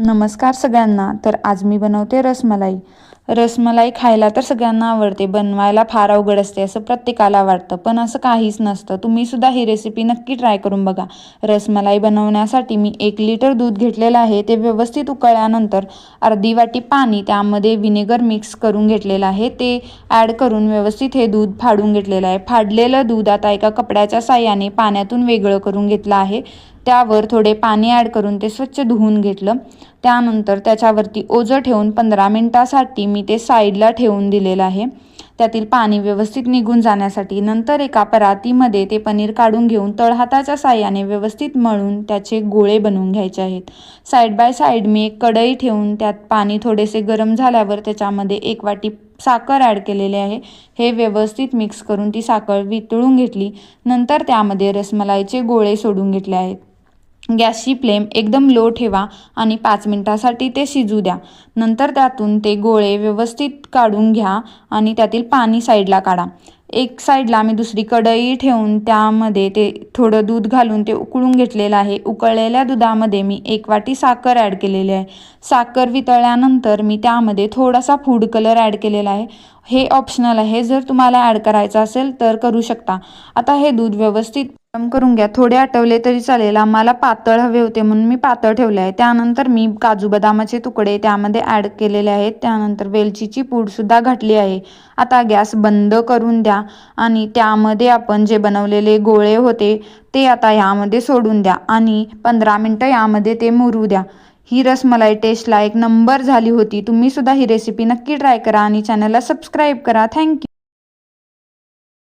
नमस्कार सगळ्यांना। तर आज मी बनवते रसमलाई। रसमलाई खायला तर सगळ्यांना आवडते, बनवायला फार अवघड असते असं प्रत्येकाला वाटतं, पण असं काहीच नसतं। तुम्ही सुद्धा ही रेसिपी नक्की ट्राय करून बघा। रसमलाई बनवण्यासाठी मी 1 लिटर दूध घेतलेलं आहे। ते व्यवस्थित उकळल्यानंतर अर्धी वाटी पाणी त्यामध्ये विनेगर मिक्स करून घेतलेलं आहे, ते ॲड करून व्यवस्थित हे दूध फाडून घेतलेलं आहे। फाडलेलं दूध आता एका कपड्याच्या साहाय्याने पाण्यातून वेगळं करून घेतलं आहे। त्यावर थोडे पाणी ॲड करून ते स्वच्छ धुवून घेतलं। त्यानंतर त्याच्यावरती ओझं ठेवून 15 मिनिटांसाठी मी ते साईडला ठेवून दिलेलं आहे, त्यातील पाणी व्यवस्थित निघून जाण्यासाठी। नंतर एका परातीमध्ये ते पनीर काढून घेऊन तळहाताच्या साहाय्याने व्यवस्थित मळून त्याचे गोळे बनवून घ्यायचे आहेत। साईड बाय साईड मी एक कढई ठेवून त्यात पाणी थोडेसे गरम झाल्यावर त्याच्यामध्ये 1 वाटी साखर ॲड केलेले आहे। हे व्यवस्थित मिक्स करून ती साखर वितळून घेतली। नंतर त्यामध्ये रसमलाईचे गोळे सोडून घेतले आहेत। गॅसची फ्लेम एकदम लो ठेवा आणि 5 मिनिटांसाठी ते शिजू द्या। नंतर त्यातून ते गोळे व्यवस्थित काढून घ्या आणि त्यातील पाणी साईडला काढा। एक साईडला मी दुसरी कढई ठेवून त्यामध्ये ते थोडं दूध घालून ते उकळून घेतलेलं आहे। उकळलेल्या दुधामध्ये मी 1 वाटी साखर ॲड केलेली आहे। साखर वितळल्यानंतर मी त्यामध्ये थोडासा फूड कलर ॲड केलेला आहे। हे ऑप्शनल आहे, जर तुम्हाला ॲड करायचं असेल तर करू शकता। आता हे दूध व्यवस्थित गरम करून घ्या। थोडे आटवले तरी चालेल, आम्हाला पातळ हवे होते म्हणून मी पातळ ठेवले आहे। त्यानंतर मी काजू बदामाचे तुकडे त्यामध्ये ॲड केलेले आहेत। त्यानंतर वेलचीची पूडसुद्धा घातली आहे। आता गॅस बंद करून द्या आणि त्यामध्ये आपण जे बनवलेले गोळे होते ते आता यामध्ये सोडून द्या आणि 15 मिनिटं यामध्ये ते मुरू द्या। ही रसमलाई टेस्टला एक नंबर झाली होती। तुम्ही सुद्धा ही रेसिपी नक्की ट्राय करा आणि चॅनलला सबस्क्राईब करा। थँक्यू।